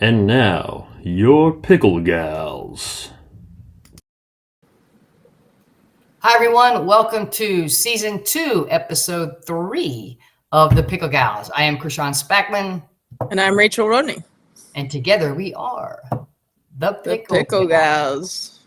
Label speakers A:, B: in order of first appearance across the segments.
A: And now, your Pickle Gals.
B: Hi, everyone. Welcome to Season 2, Episode 3 of the Pickle Gals. I am Krishan Spackman.
C: And I'm Rachel Rodney.
B: And together we are the
C: Pickle Gals.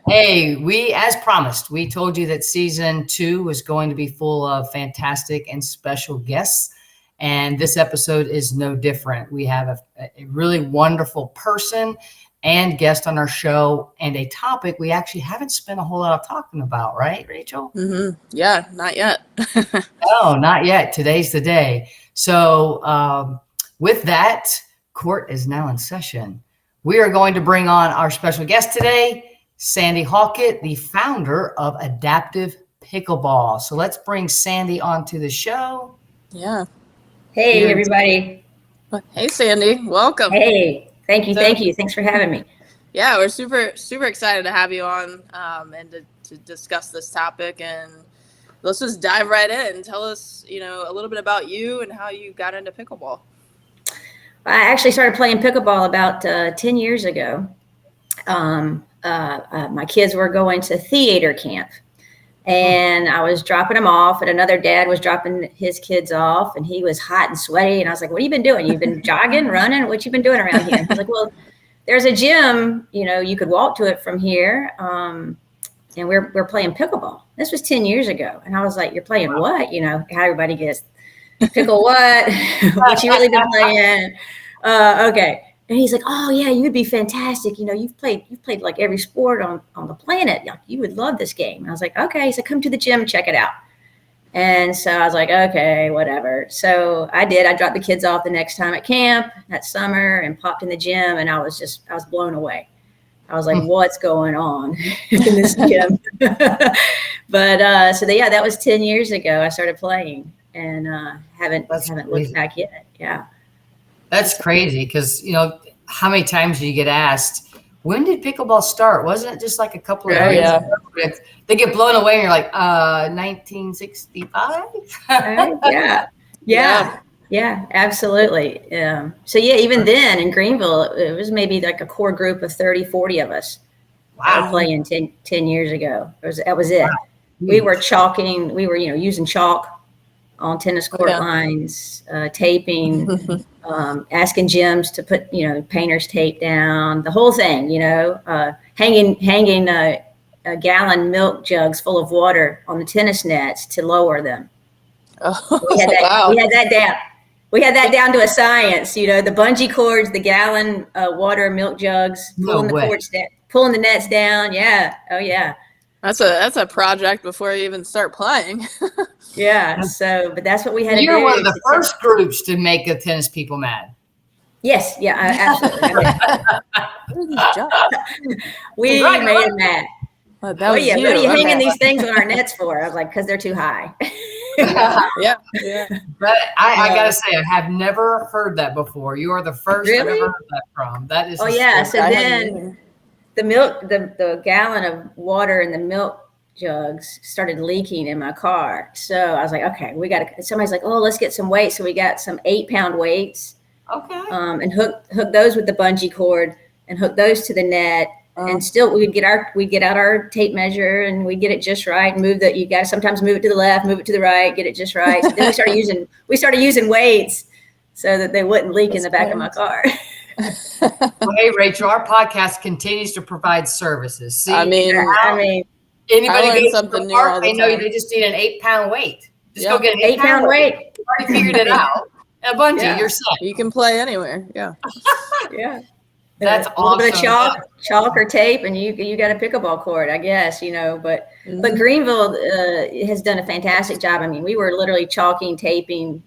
B: Hey, as promised, we told you that Season 2 was going to be full of fantastic and special guests. And this episode is no different. We have a really wonderful person and guest on our show, and a topic we actually haven't spent a whole lot of talking about, right, Rachel?
C: Mm-hmm. Yeah, not yet.
B: No, not yet. Today's the day. So with that, court is now in session. We are going to bring on our special guest today, Sandy Halkett, the founder of Adaptive Pickleball. So let's bring Sandy onto the show.
C: Yeah.
D: Hey, everybody.
C: Hey, Sandy. Welcome.
D: Hey, thank you. Thanks for having me.
C: Yeah, we're super excited to have you on and to discuss this topic. And let's just dive right in. Tell us, a little bit about you and how you got into pickleball.
D: I actually started playing pickleball about 10 years ago. My kids were going to theater camp. And I was dropping them off, and another dad was dropping his kids off, and he was hot and sweaty. And I was like, "What have you been doing? You've been jogging, running? What you been doing around here?" He's like, "Well, there's a gym. You could walk to it from here, and we're playing pickleball." This was 10 years ago, and I was like, "You're playing what? How everybody gets pickle what? What you really been playing?" Okay. And he's like, "Oh yeah, you'd be fantastic. You've played like every sport on the planet. You would love this game." And I was like, "Okay." He said, "Come to the gym and check it out." And so I was like, "Okay, whatever." So I did. I dropped the kids off the next time at camp that summer and popped in the gym, and I was blown away. I was like, "What's going on in this gym?" But that was 10 years ago. I started playing, and haven't looked back yet. Yeah.
B: That's crazy because, how many times do you get asked, when did pickleball start? Wasn't it just like a couple of years ago? They get blown away and you're like, 1965?
D: Yeah, absolutely. So even then in Greenville, it was maybe like a core group of 30, 40 of us.
B: Wow.
D: Playing 10 years ago. That was it. Wow. We were chalking, using chalk on tennis court lines, taping, asking gyms to put, painter's tape down, the whole thing, hanging a gallon milk jugs full of water on the tennis nets to lower them.
C: Oh,
D: we had that,
C: wow.
D: We had that down. We had that down to a science, the bungee cords, the gallon water milk jugs, pulling the nets down. Yeah. Oh yeah.
C: That's a project before you even start playing.
D: Yeah. So, but that's what we had to do.
B: You're one of the first groups to make the tennis people mad.
D: Yes. Yeah. Absolutely. We made them mad. What are you hanging these things on our nets for? I was like, because they're too high.
C: Yeah.
B: But I gotta say, I have never heard that before. You are the first I've ever heard that from. That is.
D: Oh yeah. So then the milk, the gallon of water in the milk jugs started leaking in my car. So I was like, okay, somebody's like, oh, let's get some weights. So we got some 8-pound weights.
B: Okay.
D: And hook those with the bungee cord and hook those to the net. And still we'd get out our tape measure and we'd get it just right and you gotta sometimes move it to the left, move it to the right, get it just right. So then we started using weights so that they wouldn't leak in the back of my car.
B: Well, hey, Rachel, our podcast continues to provide services. See,
C: I mean,
B: anybody
C: goes something new all the time.
B: They know they just need an 8-pound weight. Just go get an
D: 8-pound weight.
B: You already figured it out. A bungee, you're set.
C: You can play anywhere. Yeah.
D: Yeah.
B: That's
D: a little bit of chalk or tape, and you got a pickleball court, I guess, But but Greenville has done a fantastic job. I mean, we were literally chalking, taping,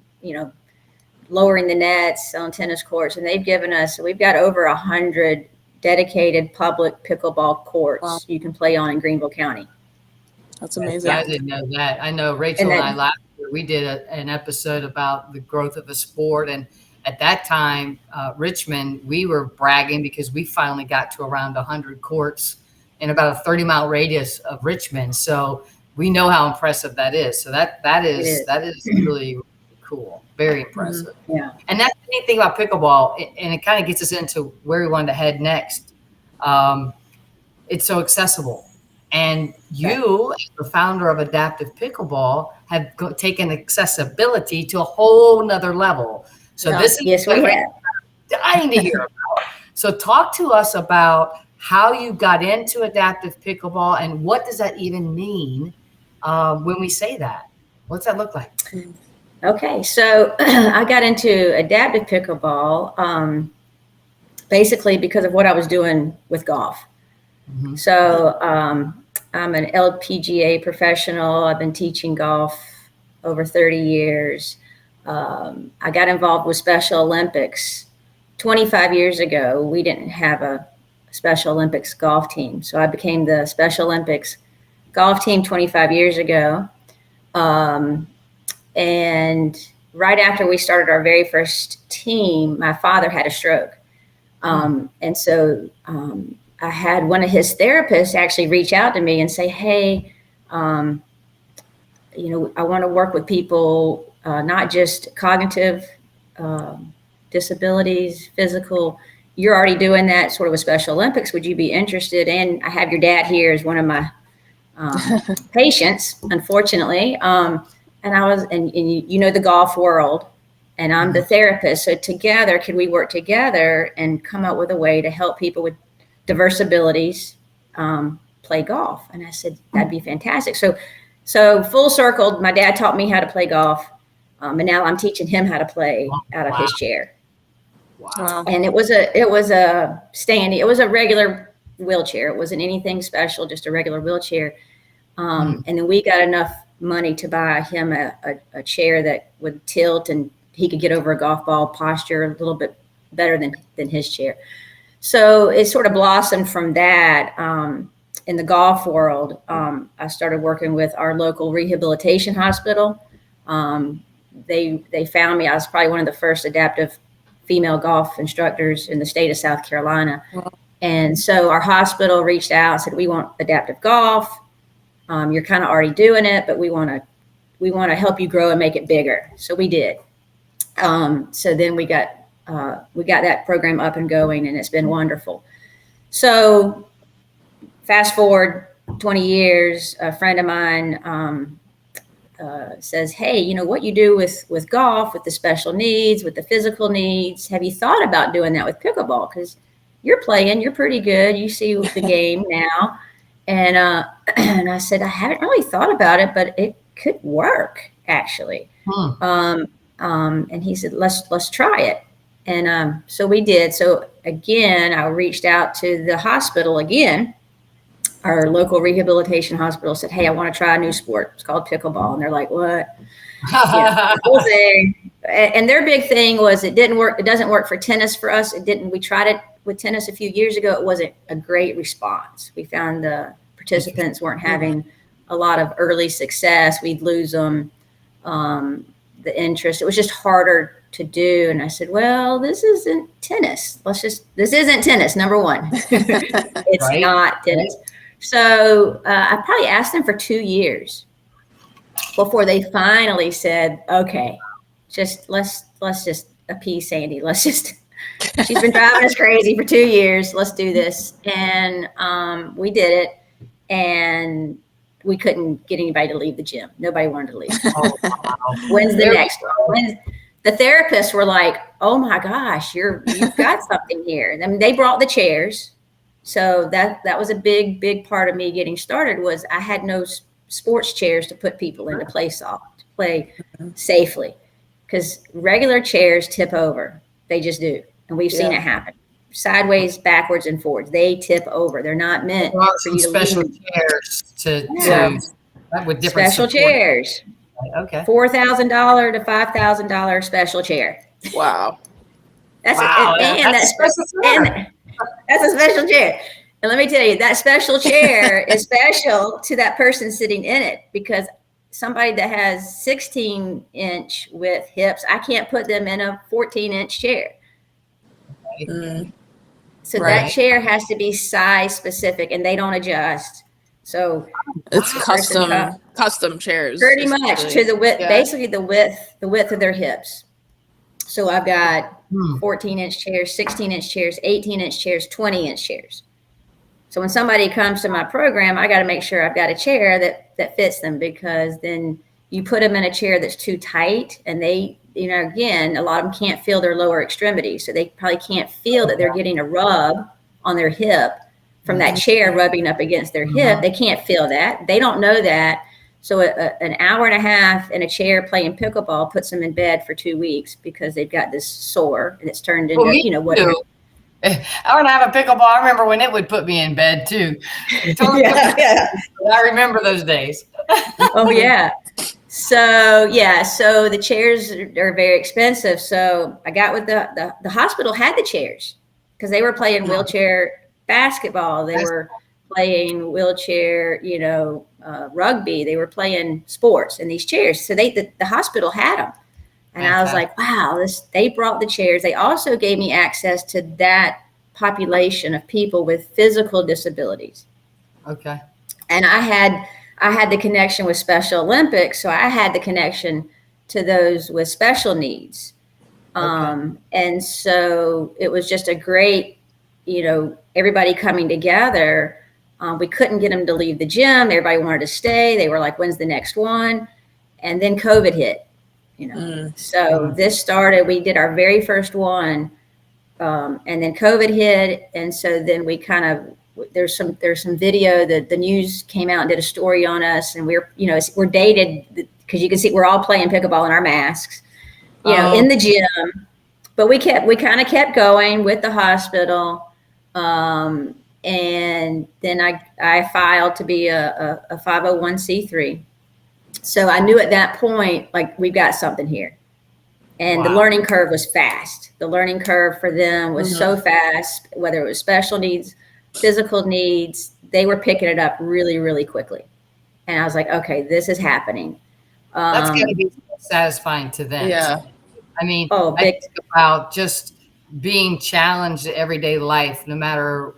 D: lowering the nets on tennis courts, and they've given us. We've got over 100 dedicated public pickleball courts you can play on in Greenville County.
C: That's amazing.
B: I didn't know that. I know Rachel and I last year we did an episode about the growth of a sport, and at that time, Richmond, we were bragging because we finally got to around 100 courts in about a 30-mile radius of Richmond. So we know how impressive that is. So that is really cool. Very impressive.
D: Yeah.
B: And that's the neat thing about pickleball, and it kind of gets us into where we wanted to head next. It's so accessible. And you, as the founder of Adaptive Pickleball, have taken accessibility to a whole nother level. So this is
D: yes, we have.
B: dying to hear about. So talk to us about how you got into adaptive pickleball and what does that even mean when we say that? What's that look like?
D: Okay, so I got into adaptive pickleball basically because of what I was doing with golf.
B: Mm-hmm.
D: So I'm an LPGA professional. I've been teaching golf over 30 years. I got involved with Special Olympics 25 years ago. We didn't have a Special Olympics golf team. So I became the Special Olympics golf team 25 years ago. And right after we started our very first team, my father had a stroke. And so I had one of his therapists actually reach out to me and say, hey, I want to work with people, not just cognitive disabilities, physical. You're already doing that sort of with Special Olympics. Would you be interested? And I have your dad here as one of my patients, unfortunately. And I was, and you know, the golf world, and I'm the therapist. So together, could we work together and come up with a way to help people with diverse abilities play golf? And I said, that'd be fantastic. So full circle, my dad taught me how to play golf. And now I'm teaching him how to play out of his chair.
B: Wow.
D: And it was a regular wheelchair. It wasn't anything special, just a regular wheelchair. And then we got enough money to buy him a chair that would tilt and he could get over a golf ball posture a little bit better than his chair. So it sort of blossomed from that. In the golf world, I started working with our local rehabilitation hospital. They found me. I was probably one of the first adaptive female golf instructors in the state of South Carolina. Wow. And so our hospital reached out and said, we want adaptive golf. You're kind of already doing it, but we want to help you grow and make it bigger. So we did. So then we got that program up and going, and it's been wonderful. So fast forward 20 years, a friend of mine says, hey, you know what you do with golf, with the special needs, with the physical needs, have you thought about doing that with pickleball? Because you're pretty good. You see the game now. And I said, I haven't really thought about it, but it could work actually. And he said, let's try it. And so we did. So again, I reached out to the hospital again. Our local rehabilitation hospital said, hey, I want to try a new sport. It's called pickleball. And they're like, what? Whole thing. And their big thing was it didn't work. It doesn't work for tennis for us. It didn't. We tried it with tennis a few years ago. It wasn't a great response. We found the participants weren't having a lot of early success. We'd lose them, the interest. It was just harder to do. And I said, well, this isn't tennis. This isn't tennis, number one. It's right? Not tennis. Right. So I probably asked them for 2 years before they finally said, okay, let's just appease Sandy. She's been driving us crazy for 2 years. Let's do this. And we did it. And we couldn't get anybody to leave the gym. Nobody wanted to leave. Oh, wow. When's the next one? The therapists were like, oh my gosh, you've got something here. I mean, they brought the chairs. So that was a big part of me getting started was I had no sports chairs to put people in to play safely, because regular chairs tip over. They just do. And we've seen it happen. Sideways, backwards, and forwards. They tip over. They're not meant for you to
B: special
D: leave.
B: Chairs with different
D: special
B: support.
D: Chairs.
B: Okay.
D: $4,000 to $5,000 special chair.
C: Wow.
D: That's a special chair. And let me tell you, that special chair is special to that person sitting in it, because somebody that has 16-inch width hips, I can't put them in a 14-inch chair. So that chair has to be size specific, and they don't adjust. So
C: it's custom chairs.
D: Pretty much to the width,
C: Yeah.
D: basically the width of their hips. So I've got
B: Hmm.
D: 14-inch chairs, 16-inch chairs, 18-inch chairs, 20-inch chairs. So when somebody comes to my program, I got to make sure I've got a chair that fits them, because then you put them in a chair that's too tight, and they, again, a lot of them can't feel their lower extremities. So they probably can't feel that they're getting a rub on their hip from that chair rubbing up against their hip. They can't feel that. They don't know that. So an hour and a half in a chair playing pickleball puts them in bed for 2 weeks, because they've got this sore and it's turned into, whatever.
B: Hour and a half of pickleball. I remember when it would put me in bed too.
D: Yeah.
B: I remember those days.
D: Oh yeah. So the chairs are very expensive. So I got with the hospital had the chairs, because they were playing wheelchair basketball. They were playing wheelchair, rugby. They were playing sports in these chairs. So the hospital had them. And I was like, wow, they brought the chairs. They also gave me access to that population of people with physical disabilities.
B: Okay.
D: And I had the connection with Special Olympics. So I had the connection to those with special needs. And so it was just a great, everybody coming together. We couldn't get them to leave the gym. Everybody wanted to stay. They were like, when's the next one? And then COVID hit. So this started, we did our very first one, and then COVID hit. And so then we there's some video that the news came out and did a story on us, and we're dated, because you can see we're all playing pickleball in our masks, in the gym, but we kind of kept going with the hospital. And then I filed to be a 501c3. So I knew at that point, like, we've got something here. And the learning curve was fast. The learning curve for them was so fast, whether it was special needs, physical needs, they were picking it up really, really quickly. And I was like, okay, this is happening.
B: That's going to be satisfying to them.
C: Yeah.
B: I mean, I think about just being challenged in everyday life, no matter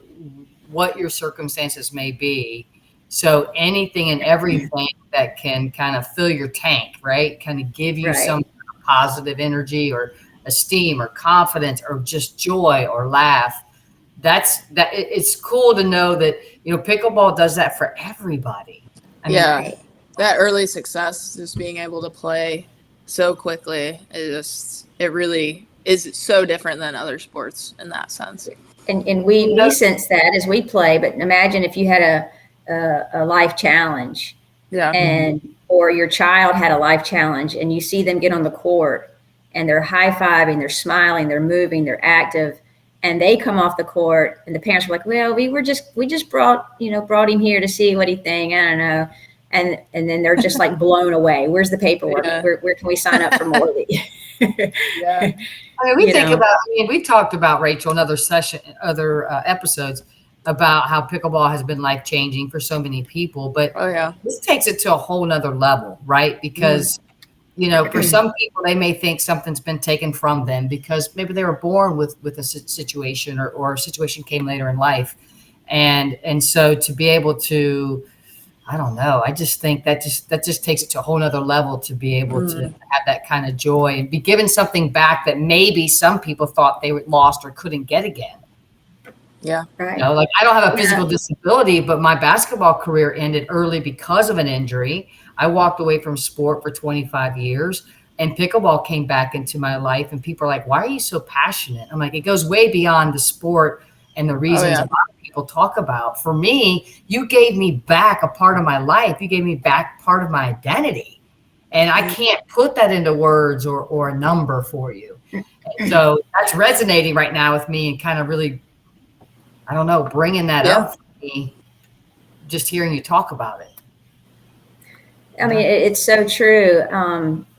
B: what your circumstances may be. So anything and everything that can kind of fill your tank, right? Kind of give you some positive energy or esteem or confidence or just joy or laugh. It's cool to know that, pickleball does that for everybody. I mean,
C: that early success, just being able to play so quickly, it really is so different than other sports in that sense.
D: And we sense that as we play, but imagine if you had a life challenge, or your child had a life challenge, and you see them get on the court and they're high-fiving, they're smiling, they're moving, they're active, and they come off the court and the parents were like, well, we just brought him here to see what he think. I don't know. And then they're just like blown away. Where's the paperwork? Where can we sign up for more?
B: I mean, we talked about, Rachel, in other episodes about how pickleball has been life-changing for so many people, but this takes it to a whole nother level, right? Because, for some people, they may think something's been taken from them because maybe they were born with a situation or a situation came later in life. And so to be able to, I don't know, I just think that just takes it to a whole nother level to be able to have that kind of joy and be given something back that maybe some people thought they lost or couldn't get again.
C: Yeah.
D: Right.
B: Like, I don't have a physical disability, but my basketball career ended early because of an injury. I walked away from sport for 25 years, and pickleball came back into my life, and people are like, why are you so passionate? I'm like, it goes way beyond the sport and the reasons a lot of people talk about. For me, you gave me back a part of my life. You gave me back part of my identity. And I can't put that into words or a number for you. And so that's resonating right now with me and kind of really, I don't know, bringing that up for me, just hearing you talk about it.
D: I mean, it's so true.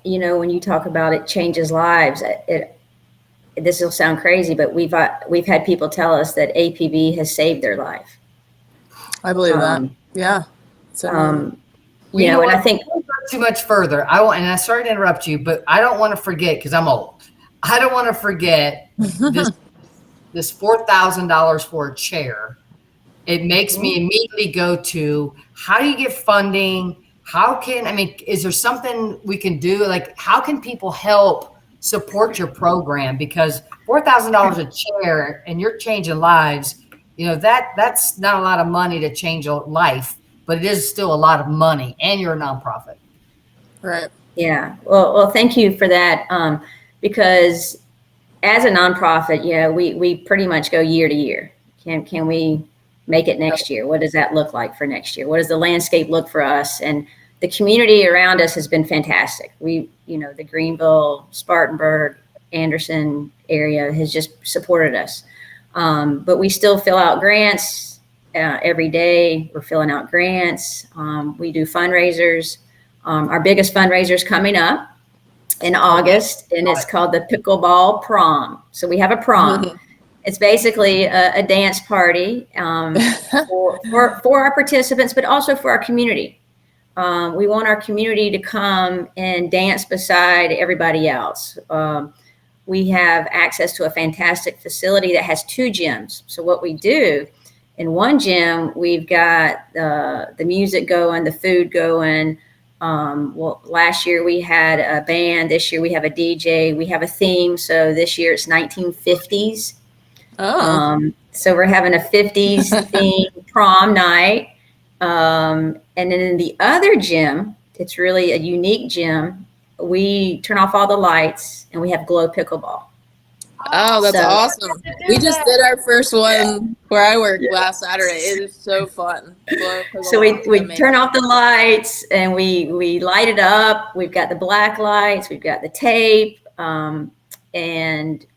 D: When you talk about it changes lives, this will sound crazy, but we've had people tell us that APB has saved their life.
C: I believe that. Yeah. So,
D: and I think
B: too much further. And I'm sorry to interrupt you, but I don't want to forget, because I'm old. I don't want to forget this $4,000 for a chair. It makes me immediately go to, how do you get funding? is there something we can do? Like, how can people help support your program? Because $4,000 a chair and you're changing lives, that's not a lot of money to change a life, but it is still a lot of money, and you're a nonprofit.
C: Right.
D: Yeah. Well, thank you for that. Because as a nonprofit, we pretty much go year to year. Can we make it next year? What does that look like for next year? What does the landscape look for us? And the community around us has been fantastic. The Greenville, Spartanburg, Anderson area has just supported us. But we still fill out grants every day. We're filling out grants. We do fundraisers. Our biggest fundraiser is coming up in August, and it's called the Pickleball Prom. So we have a prom. It's basically a dance party for our participants, but also for our community. We want our community to come and dance beside everybody else. We have access to a fantastic facility that has 2 gyms. So what we do, in one gym, we've got the music going, the food going. Last year we had a band. This year we have a DJ. We have a theme. So this year it's 1950s. So we're having a 50s themed prom night. And then in the other gym, it's really a unique gym. We turn off all the lights and we have glow pickleball.
C: Oh, that's awesome. We just did our first one where I work last Saturday. It is so fun.
D: So we turn off the lights and we light it up. We've got the black lights, we've got the tape, and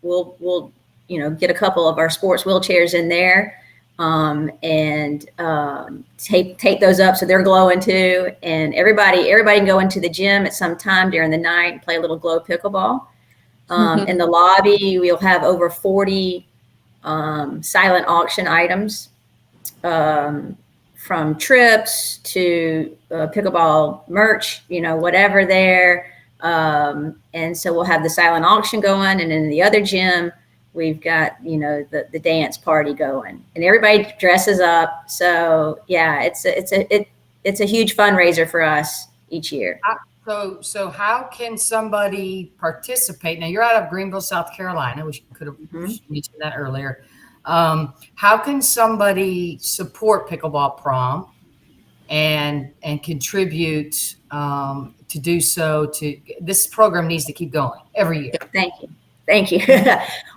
D: we'll get a couple of our sports wheelchairs in there, and tape those up so they're glowing too. And everybody can go into the gym at some time during the night and play a little glow pickleball. In the lobby, we'll have over 40 silent auction items, from trips to pickleball merch, whatever there. And so we'll have the silent auction going, and in the other gym, we've got the dance party going, and everybody dresses up. So yeah, it's a huge fundraiser for us each year.
B: So how can somebody participate? Now, you're out of Greenville, South Carolina. We could have mentioned that earlier. How can somebody support Pickleball Prom and contribute to do so? This program needs to keep going every year.
D: Thank you.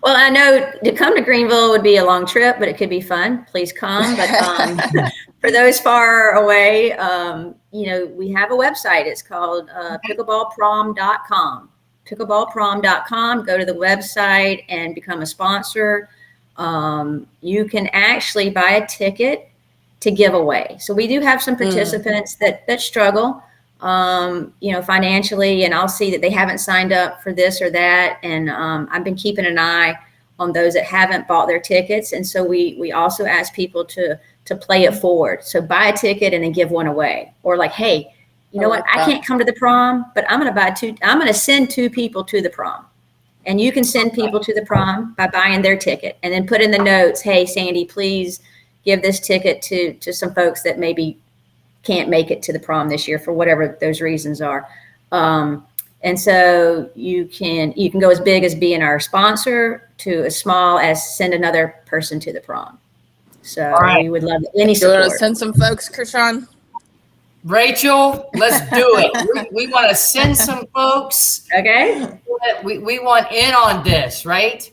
D: Well, I know to come to Greenville would be a long trip, but it could be fun. Please come. But for those far away, we have a website. It's called pickleballprom.com. Pickleballprom.com. Go to the website and become a sponsor. You can actually buy a ticket to give away. So we do have some participants that struggle, financially, and I'll see that they haven't signed up for this or that. And I've been keeping an eye on those that haven't bought their tickets. And so we also ask people to play it forward. So buy a ticket and then give one away. Or like, hey, what? I can't come to the prom, but I'm going to send 2 people to the prom. And you can send people to the prom by buying their ticket, and then put in the notes, hey, Sandy, please give this ticket to some folks that maybe can't make it to the prom this year for whatever those reasons are. And so you can go as big as being our sponsor to as small as send another person to the prom. So we would love any support.
C: You want to send some folks, Krishan?
B: Rachel, let's do it. We want to send some folks.
D: Okay.
B: We want in on this, right?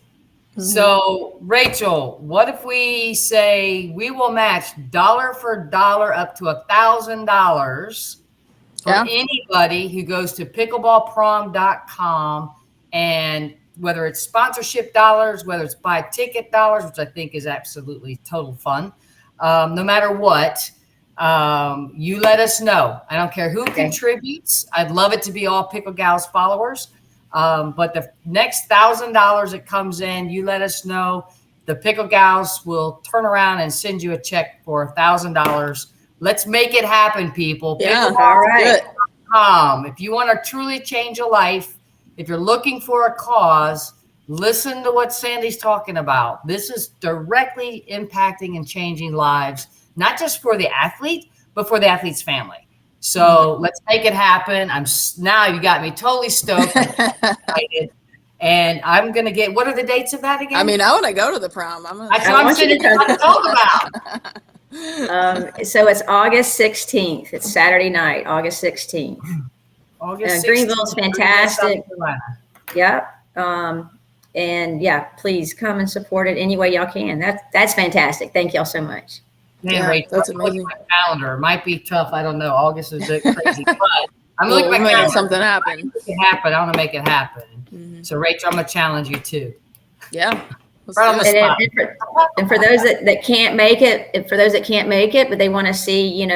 B: Mm-hmm. So, Rachel, what if we say we will match dollar for dollar up to $1,000 for anybody who goes to pickleballprom.com, and whether it's sponsorship dollars, whether it's buy ticket dollars, which I think is absolutely total fun, no matter what, you let us know. I don't care who contributes. I'd love it to be all Pickle Gals followers. But the next $1,000 that comes in, you let us know. The Pickle Gals will turn around and send you a check for $1,000. Let's make it happen, people.
C: Yeah, all right.
B: If you want to truly change a life, if you're looking for a cause, listen to what Sandy's talking about. This is directly impacting and changing lives, not just for the athlete, but for the athlete's family. So let's make it happen. Now you got me totally stoked. I'm excited. And I'm going to get, what are the dates of that again?
C: I mean, I want to go to the prom.
B: That's what I'm sitting here to talk about.
D: So it's August 16th. It's Saturday night, August 16th.
B: August 16th,
D: Greenville's fantastic.
B: South Carolina.
D: Yep. And yeah, please come and support it any way y'all can. That's fantastic. Thank y'all so much.
B: Man,
C: Yeah,
B: Rachel,
C: that's
B: I'm looking
C: amazing.
B: at my calendar. It might be tough. I don't know. August is a bit crazy, but I'm
C: We'll
B: looking at my
C: make
B: calendar.
C: something happen.
B: Make it happen. I want to make it happen.
C: Mhm.
B: So, Rachel, I'm going to challenge you too.
C: Yeah. Let's
B: Right on
C: do
B: the
C: it.
B: spot.
D: And for those that can't make it, but they want to see,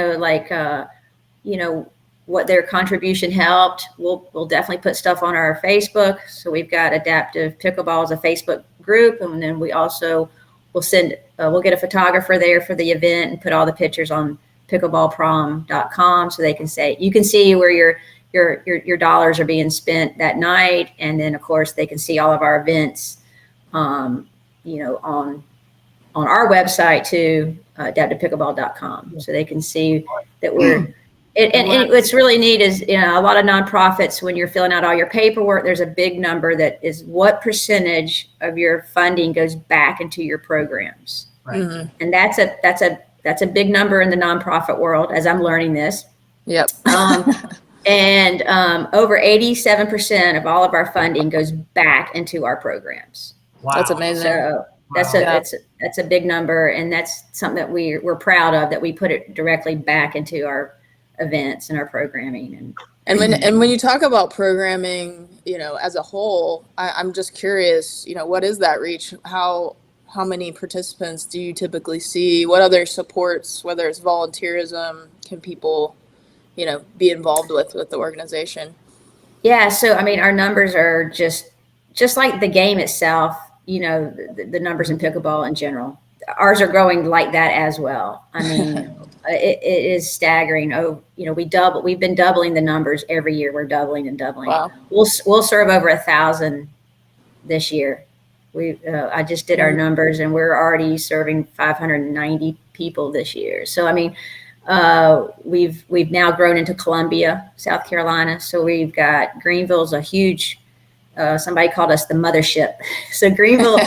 D: what their contribution helped, we'll definitely put stuff on our Facebook. So we've got Adaptive Pickleball as a Facebook group, and then we also we'll get a photographer there for the event and put all the pictures on pickleballprom.com so you can see where your dollars are being spent that night, and then of course they can see all of our events on our website too, adaptivepickleball.com, so they can see that we're and what's really neat is, a lot of nonprofits, when you're filling out all your paperwork, there's a big number that is what percentage of your funding goes back into your programs.
B: Right.
C: Mhm.
D: And that's a big number in the nonprofit world, as I'm learning this.
C: Yep.
D: And over 87% of all of our funding goes back into our programs.
B: Wow.
C: That's amazing.
D: So that's
B: Wow.
D: a big number, and that's something that we're proud of, that we put it directly back into our events and our programming.
C: And when you talk about programming, as a whole, I'm just curious, what is that reach? How many participants do you typically see? What other supports, whether it's volunteerism, can people, be involved with the organization?
D: Yeah, so I mean, our numbers are just like the game itself. The numbers in pickleball in general. Ours are growing like that as well. I mean, it is staggering. Oh, we've been doubling the numbers every year. We're doubling and doubling.
C: Wow.
D: We'll serve over 1,000 this year. I just did our numbers, and we're already serving 590 people this year. So I mean, we've now grown into Columbia, South Carolina. So we've got Greenville's a huge. Somebody called us the mothership. So Greenville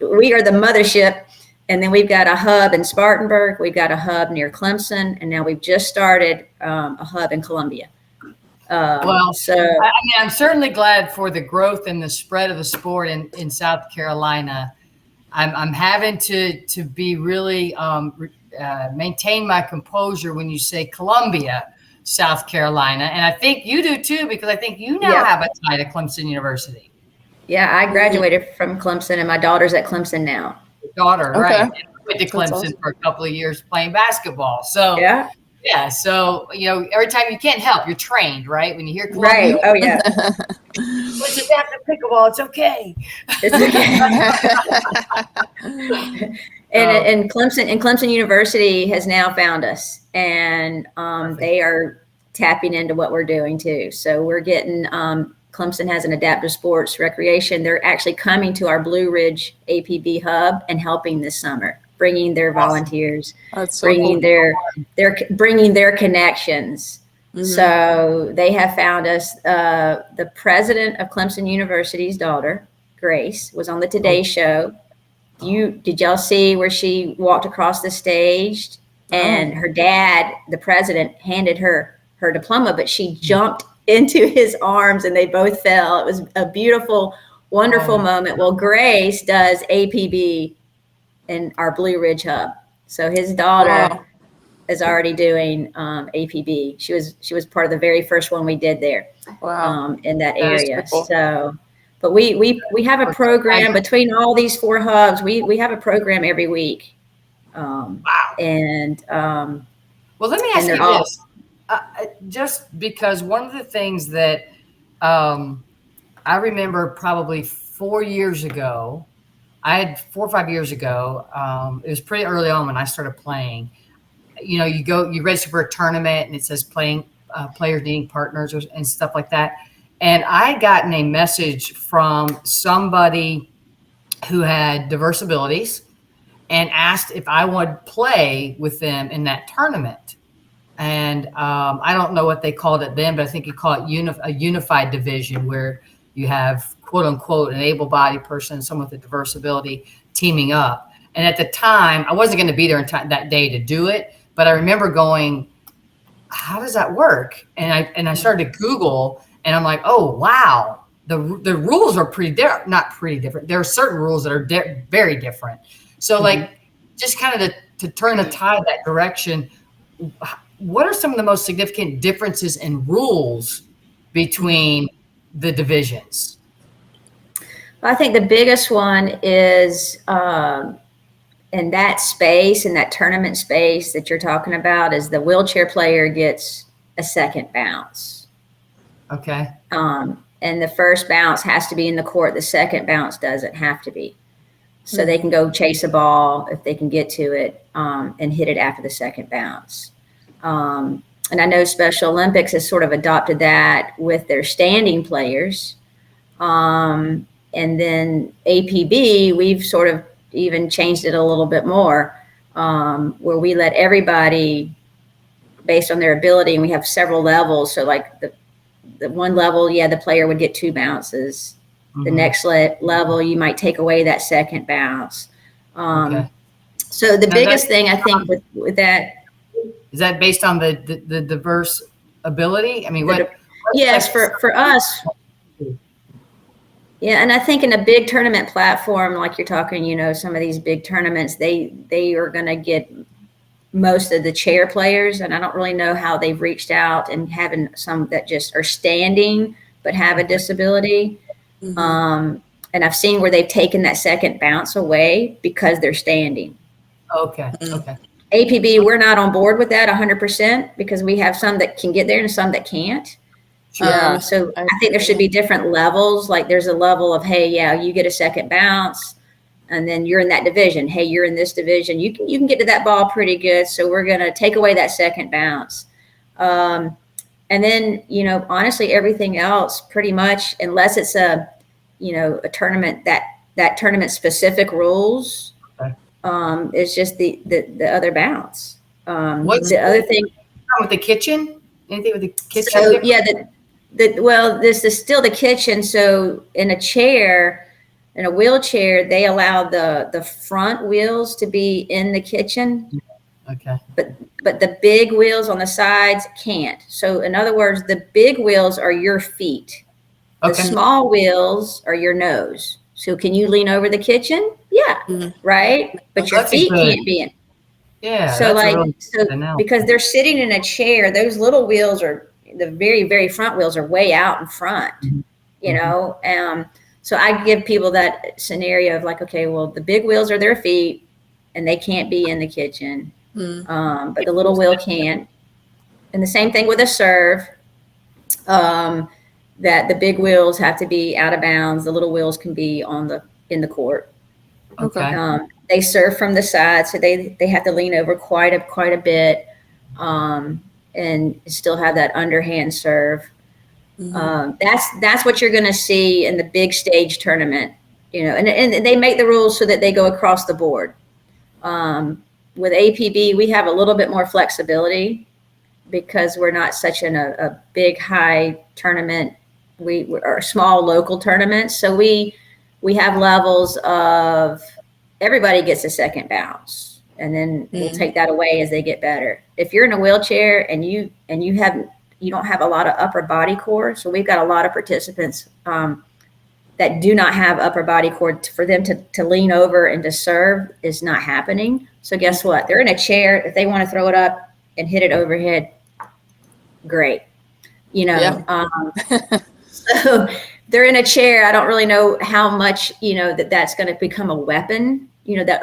D: we are the mothership. And then we've got a hub in Spartanburg. We've got a hub near Clemson. And now we've just started a hub in Columbia.
B: I'm certainly glad for the growth and the spread of the sport in South Carolina. I'm having to be really maintain my composure when you say Columbia, South Carolina. And I think you do too, because I think you now have a tie to Clemson University.
D: Yeah, I graduated from Clemson, and my daughter's at Clemson now.
B: Daughter,
C: Okay.
B: right? And I went to Clemson
C: awesome.
B: for a couple of years playing basketball. So
D: Yeah.
B: So every time you can't help, you're trained, right? When you hear
D: Right.
B: Columbia,
D: Oh yeah.
B: let's adapt to pickleball. It's okay.
D: It's okay. And Clemson University has now found us, and they are tapping into what we're doing too. So we're getting Clemson has an adaptive sports recreation. They're actually coming to our Blue Ridge APB hub and helping this summer, bringing their volunteers,
C: That's so
D: bringing
C: cool.
D: bringing their connections.
C: Mhm.
D: So they have found us. The president of Clemson University's daughter, Grace, was on the Today Show. Did y'all see where she walked across the stage and her dad, the president, handed her diploma, but she jumped into his arms and they both fell. It was a beautiful, wonderful moment. Well, Grace does APB in our Blue Ridge hub. So his daughter is already doing APB. She was part of the very first one we did there in that area.
C: Cool.
D: So, but we have a program between all these 4 hubs. We have a program every week. And
B: well, let me ask you this. Just because one of the things that I remember probably 4 years ago, I had 4 or 5 years ago, it was pretty early on when I started playing. You register for a tournament and it says players needing partners and stuff like that. And I had gotten a message from somebody who had diverse abilities and asked if I would play with them in that tournament. And I don't know what they called it then, but I think you call it a unified division, where you have quote unquote an able-bodied person and someone with a diverse ability teaming up. And at the time, I wasn't going to be there in time that day to do it, but I remember going, how does that work? And I started to Google, and I'm like, oh wow, the rules are not pretty different. There are certain rules that are very different. So like, just kind of to turn the tide that direction, what are some of the most significant differences in rules between the divisions?
D: I think the biggest one is in that space, in that tournament space that you're talking about, is the wheelchair player gets a second bounce.
B: Okay.
D: And the first bounce has to be in the court. The second bounce doesn't have to be. So they can go chase a ball if they can get to it and hit it after the second bounce. And I know Special Olympics has sort of adopted that with their standing players. And then APB, we've sort of even changed it a little bit more, where we let everybody based on their ability, and we have several levels. So like the one level, the player would get 2 bounces. The next level, you might take away that second bounce.
B: Okay.
D: So the biggest thing I think with that,
B: is that based on the diverse ability? I mean,
D: yes, for us. Yeah, and I think in a big tournament platform, like you're talking, some of these big tournaments, they are going to get most of the chair players, and I don't really know how they've reached out and having some that just are standing but have a disability. And I've seen where they've taken that second bounce away because they're standing.
B: Okay. Okay.
D: APB, we're not on board with that 100% because we have some that can get there and some that can't.
C: Yeah.
D: So I think there should be different levels. Like there's a level of, hey, you get a second bounce, and then you're in that division. Hey, you're in this division. You can get to that ball pretty good. So we're going to take away that second bounce. And then, honestly, everything else pretty much, unless it's a tournament that tournament specific rules, is just the other bounce.
B: What's
D: the other thing
B: with the kitchen? Anything with the kitchen?
D: So this is still the kitchen. So in a wheelchair, they allow the front wheels to be in the kitchen.
B: Okay.
D: But the big wheels on the sides can't. So in other words, the big wheels are your feet. The small wheels are your nose. So can you lean over the kitchen? Yeah. Right. But your feet can't be in.
B: Yeah.
D: So because they're sitting in a chair, those little wheels are the very, very front wheels are way out in front, so I give people that scenario of like, okay, well, the big wheels are their feet and they can't be in the kitchen. But the little wheel can. And the same thing with a serve, that the big wheels have to be out of bounds. The little wheels can be in the court.
B: Okay.
D: They serve from the side, so they have to lean over quite a bit, and still have that underhand serve. That's what you're going to see in the big stage tournament, and they make the rules so that they go across the board. With APB, we have a little bit more flexibility because we're not such a big high tournament. We are small local tournaments, so we have levels of everybody gets a second bounce, and then we'll take that away as they get better. If you're in a wheelchair and you don't have a lot of upper body core, so we've got a lot of participants that do not have upper body core. For them to lean over and to serve is not happening. So guess what? They're in a chair. If they want to throw it up and hit it overhead, great. So they're in a chair. I don't really know how much, that's going to become a weapon, that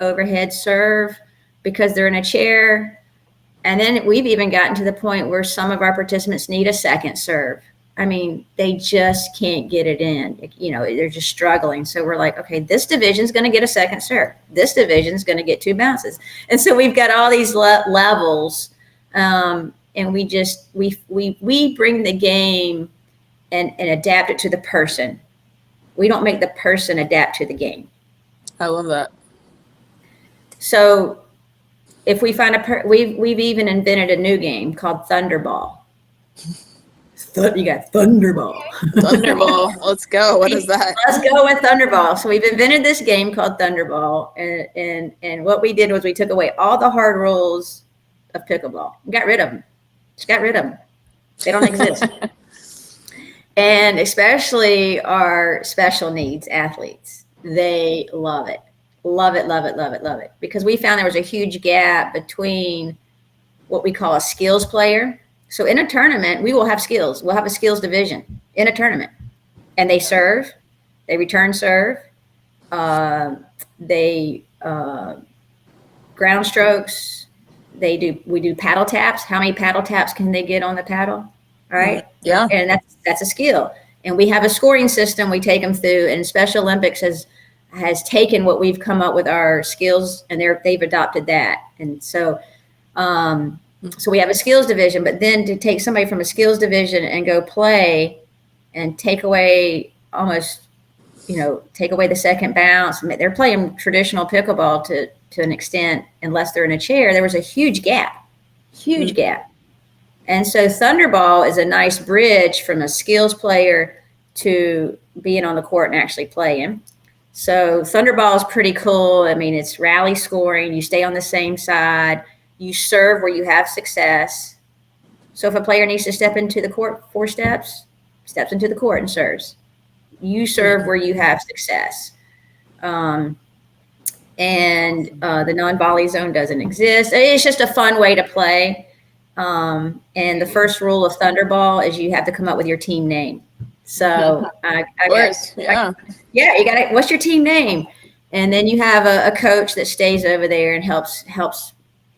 D: overhead serve, because they're in a chair. And then we've even gotten to the point where some of our participants need a second serve. I mean, they just can't get it in. They're just struggling. So we're like, okay, this division's going to get a second serve. This division's going to get 2 bounces. And so we've got all these levels, and we bring the game and adapt it to the person. We don't make the person adapt to the game.
C: I love that.
D: So if we find we've even invented a new game called Thunderball. You got Thunderball.
C: Thunderball. Let's go. What is that?
D: Let's go with Thunderball. So we've invented this game called Thunderball, and what we did was we took away all the hard rules of pickleball. We got rid of them. Just got rid of them. They don't exist. And especially our special needs athletes, they love it. Love it, love it, love it, love it. Because we found there was a huge gap between what we call a skills player. So in a tournament, we will have skills. We'll have a skills division in a tournament. And they serve, they return serve, they ground strokes, we do paddle taps. How many paddle taps can they get on the paddle? All right.
C: Yeah.
D: And that's a skill. And we have a scoring system we take them through, and Special Olympics has taken what we've come up with our skills, and they've adopted that. And so so we have a skills division, but then to take somebody from a skills division and go play and take away the second bounce. They're playing traditional pickleball to an extent, unless they're in a chair. There was a huge gap. And so Thunderball is a nice bridge from a skills player to being on the court and actually playing. So Thunderball is pretty cool. I mean, it's rally scoring. You stay on the same side. You serve where you have success. So if a player needs to step into the court 4 steps into the court and serves. You serve where you have success. And the non-volley zone doesn't exist. It's just a fun way to play. And the first rule of Thunderball is you have to come up with your team name. So you got it. What's your team name? And then you have a coach that stays over there and helps,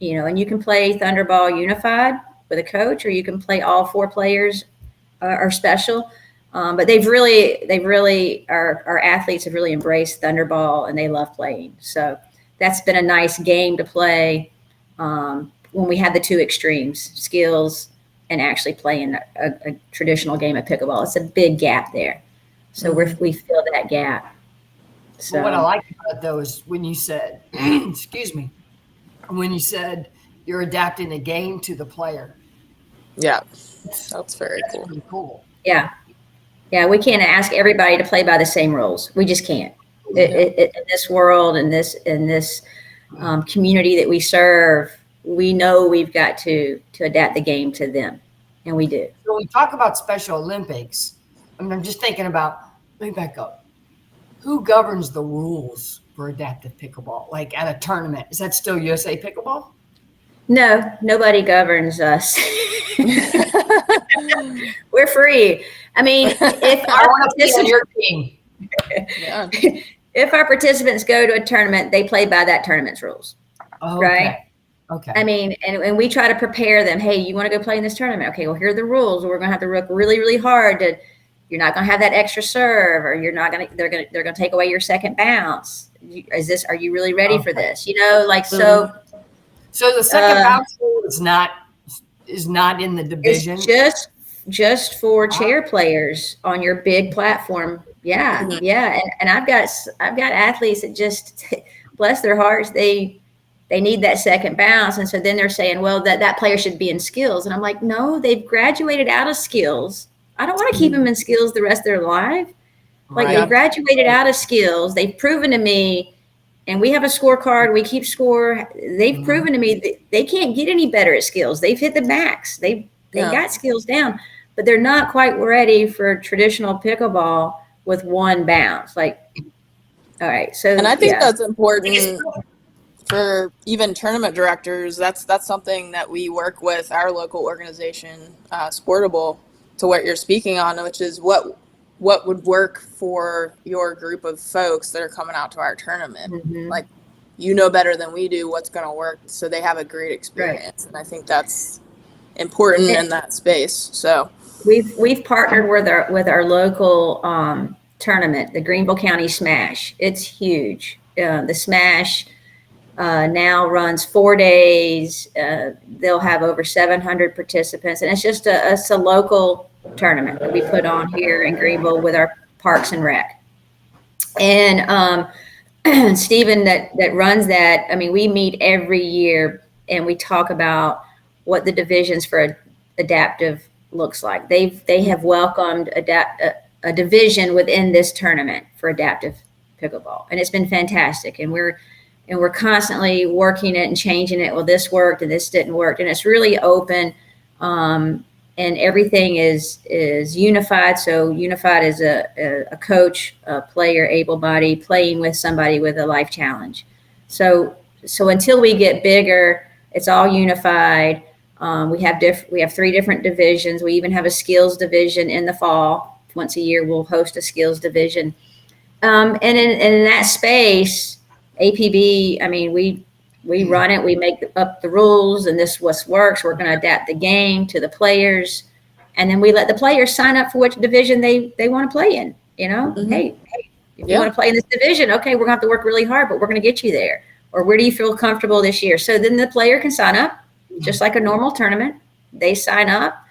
D: and you can play Thunderball unified with a coach, or you can play all 4 players are special. But our athletes have really embraced Thunderball, and they love playing. So that's been a nice game to play when we have the 2 extremes, skills and actually playing a traditional game of pickleball. It's a big gap there. So we fill that gap. So
B: what I like about those, when you said, excuse me, when you said you're adapting the game to the player.
C: Yeah, that's very cool.
B: Really cool.
D: Yeah. Yeah, we can't ask everybody to play by the same rules. We just can't. In this world, in this community that we serve, we know we've got to adapt the game to them, and we do.
B: So when we talk about Special Olympics, I'm just thinking about, let me back up. Who governs the rules for adaptive pickleball? Like at a tournament, is that still USA Pickleball?
D: No, nobody governs us. We're free. I mean, if our participants go to a tournament, they play by that tournament's rules.
B: Oh,
D: right?
B: Okay.
D: I mean, and we try to prepare them. Hey, you want to go play in this tournament? Okay, well, here are the rules. We're going to have to work really, really hard you're not going to have that extra serve, or they're going to take away your second bounce. Are you really ready for this? So
B: the second bounce rule is not in the division.
D: It's just for chair players on your big platform. Yeah. Yeah. And I've got athletes that just, bless their hearts, they need that second bounce. And so then they're saying, well, that player should be in skills. And I'm like, no, they've graduated out of skills. I don't want to keep them in skills the rest of their life. Like they graduated out of skills. They've proven to me, and we have a scorecard. We keep score. They've proven to me that they can't get any better at skills. They've hit the max. They got skills down, but they're not quite ready for traditional pickleball with 1 bounce. Like, all right. So,
C: and I think that's important for even tournament directors. That's something that we work with our local organization, Sportable, to what you're speaking on, which is what would work for your group of folks that are coming out to our tournament. Like, better than we do what's going to work, so they have a great experience. Right. And I think that's important in that space. So
D: we've partnered with our local tournament, the Greenville County Smash. It's huge. The Smash now runs 4 days. They'll have over 700 participants, and it's just a local tournament that we put on here in Greenville with our Parks and Rec. And Stephen that runs that, I mean, we meet every year and we talk about what the divisions for adaptive looks like. They have welcomed a division within this tournament for adaptive pickleball, and it's been fantastic. And we're constantly working it and changing it. Well, this worked and this didn't work, and it's really open, and everything is unified. So unified is a coach, a player, able-bodied, playing with somebody with a life challenge. So until we get bigger, it's all unified. We have 3 different divisions. We even have a skills division in the fall. Once a year, we'll host a skills division. And in that space, APB, I mean, we run it, we make up the rules, and this what works. We're going to adapt the game to the players, and then we let the players sign up for which division they want to play in. You know, hey, if you want to play in this division, okay, we're going to have to work really hard, but we're going to get you there. Or where do you feel comfortable this year? So then the player can sign up, just like a normal tournament. They sign up.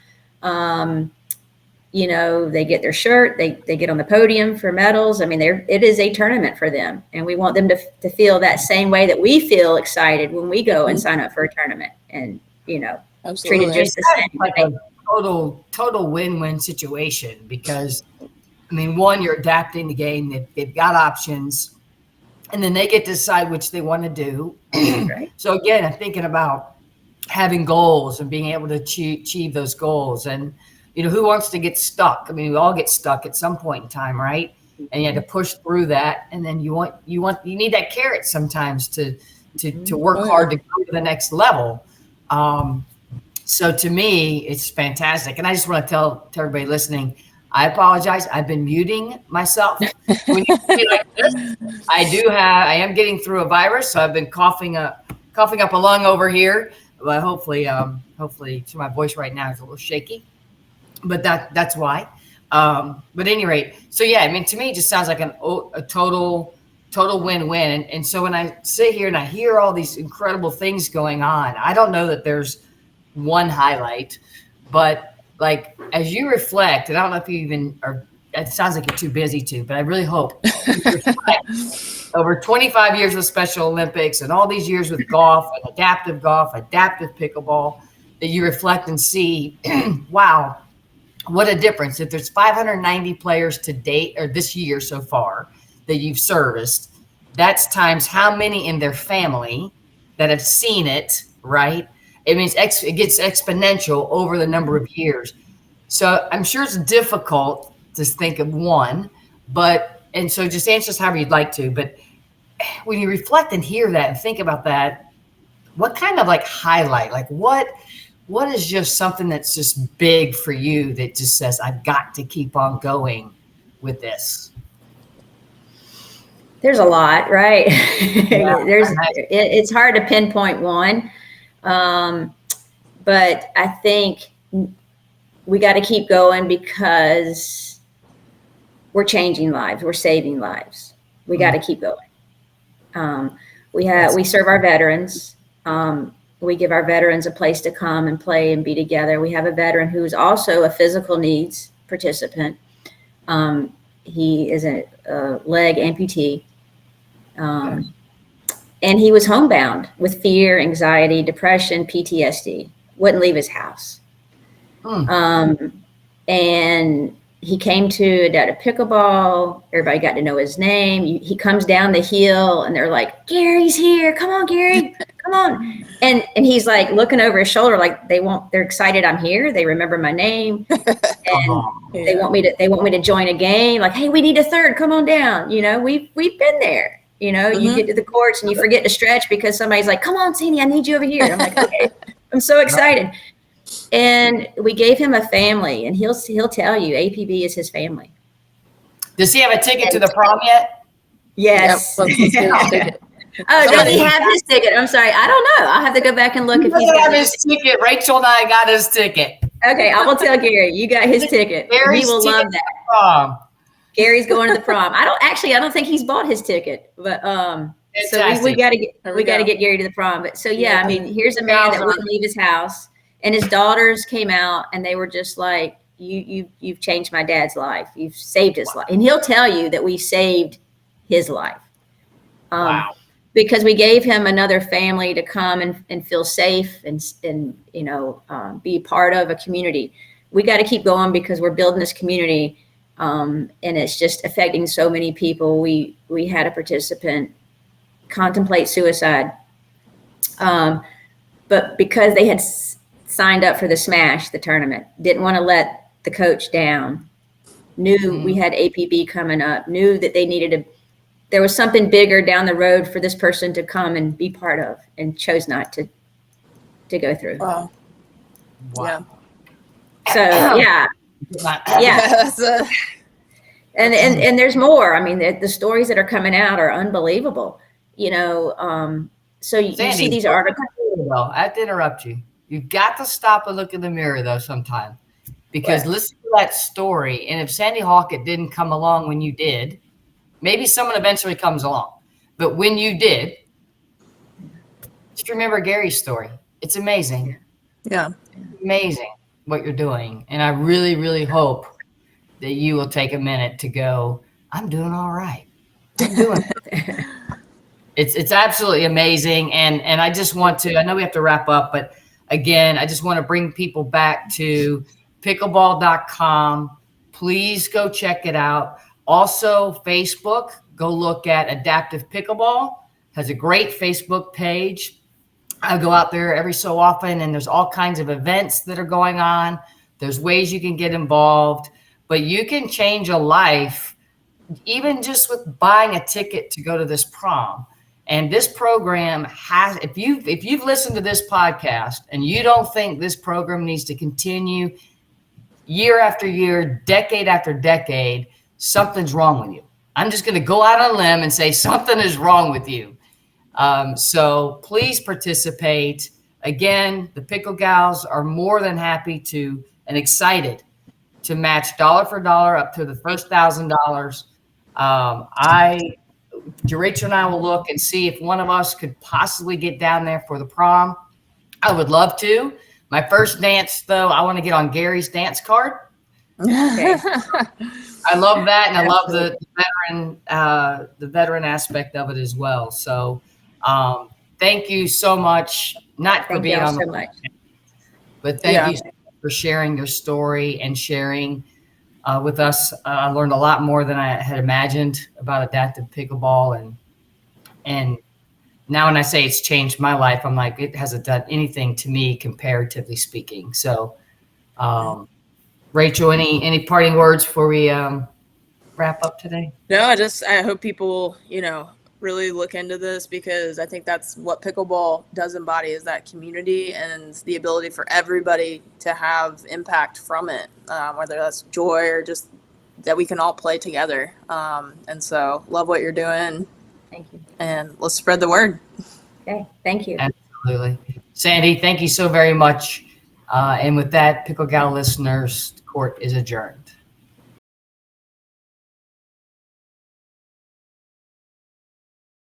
D: You know, they get their shirt, they get on the podium for medals. I mean, it is a tournament for them. And we want them to feel that same way that we feel excited when we go and sign up for a tournament, and, you know, treat it just the same.
B: Like a total win-win situation, because, I mean, one, you're adapting the game, they've got options, and then they get to decide which they want to do.
D: Right.
B: So again, I'm thinking about having goals and being able to achieve those goals. And, you know, who wants to get stuck? I mean, we all get stuck at some point in time, right? And you had to push through that. And then you need that carrot sometimes to work hard to go to the next level. So to me, it's fantastic. And I just want to tell everybody listening, I apologize. I've been muting myself. When you see like this, I am getting through a virus, so I've been coughing up a lung over here. But hopefully, so my voice right now is a little shaky. But that's why. But at any rate, so yeah, I mean, to me, it just sounds like a total win-win. And so when I sit here and I hear all these incredible things going on, I don't know that there's one highlight, but like, as you reflect, and I don't know if you even are, it sounds like you're too busy to, but I really hope over 25 years with Special Olympics and all these years with golf, adaptive pickleball, that you reflect and see, wow, what a difference. If there's 590 players to date, or this year so far, that you've serviced, that's times how many in their family that have seen it, right? It means it gets exponential over the number of years. So I'm sure it's difficult to think of one, and so just answer us however you'd like to. But when you reflect and hear that and think about that, what kind of like highlight, like what is just something that's just big for you that just says, I've got to keep on going with this?
D: There's a lot, right?
B: Yeah,
D: it's hard to pinpoint one. But I think we got to keep going because we're changing lives. We're saving lives. We got to keep going. We serve our veterans. We give our veterans a place to come and play and be together. We have a veteran who's also a physical needs participant. He is a leg amputee. And he was homebound with fear, anxiety, depression, PTSD, wouldn't leave his house. And he came to Adaptive Pickleball. Everybody got to know his name. He comes down the hill and they're like, Gary's here. Come on, Gary, come on. And he's like looking over his shoulder, like they're excited I'm here. They remember my name. And they want me to join a game. Like, hey, we need a third. Come on down. You know, we've been there. You know, you get to the courts and you forget to stretch because somebody's like, come on, Sandy, I need you over here. And I'm like, okay, I'm so excited. And we gave him a family, and he'll tell you APB is his family.
B: Does he have a ticket to the prom yet?
D: Yes.
B: Yep.
D: Oh, does he have his ticket? I'm sorry. I don't know. I'll have to go back and look if he's
B: got his ticket. Rachel and I got his ticket.
D: Okay, I will tell Gary you got his ticket. He will love that.
B: Prom.
D: Gary's going to the prom. I don't think he's bought his ticket, but so we got to get Gary to the prom. But so yeah, I mean, here's a man that wouldn't leave his house, and his daughters came out and they were just like, you've changed my dad's life. You've saved his life, and he'll tell you that we saved his life.
B: Wow.
D: because we gave him another family to come and feel safe and be part of a community. We got to keep going because we're building this community, and it's just affecting so many people. We had a participant contemplate suicide, but because they had signed up for the tournament, didn't want to let the coach down, knew we had APB coming up, knew that they needed there was something bigger down the road for this person to come and be part of, and chose not to go through.
C: Wow. Yeah.
D: So yeah. And there's more. I mean, the stories that are coming out are unbelievable. So you
B: Sandy,
D: see these articles.
B: I have to interrupt you. You've got to stop and look in the mirror though sometime, because listen to that story. And if Sandy Halkett didn't come along when you did, maybe someone eventually comes along, but when you did, just remember Gary's story. It's amazing.
C: Yeah.
B: Amazing what you're doing. And I really, really hope that you will take a minute to go, I'm doing all right. I'm doing it. It's absolutely amazing. And I just want to, I know we have to wrap up, but again, I just want to bring people back to pickleball.com. Please go check it out. Also, Facebook, go look at Adaptive Pickleball. Has a great Facebook page. I go out there every so often, and there's all kinds of events that are going on. There's ways you can get involved, but you can change a life even just with buying a ticket to go to this prom. And this program has, if you've listened to this podcast and you don't think this program needs to continue year after year, decade after decade, something's wrong with you. I'm just going to go out on a limb and say something is wrong with you. So please participate. Again, the Pickle Gals are more than happy to and excited to match dollar for dollar up to the first $1,000. Rachel and I will look and see if one of us could possibly get down there for the prom. I would love to. My first dance, though, I want to get on Gary's dance card. Okay. I love that, and I love the veteran aspect of it as well. So, thank you so much, not for being on the podcast, but thank you for sharing your story and sharing with us. I learned a lot more than I had imagined about adaptive pickleball, and now when I say it's changed my life, I'm like, it hasn't done anything to me comparatively speaking. So, Rachel, any parting words before we wrap up today?
C: No, I hope people, really look into this, because I think that's what pickleball does embody, is that community and the ability for everybody to have impact from it, whether that's joy or just that we can all play together. And so love what you're doing.
D: Thank you.
C: And let's spread the word.
D: Okay. Thank you.
B: Absolutely. Sandy, thank you so very much. And with that, Pickle Gal listeners, court is adjourned.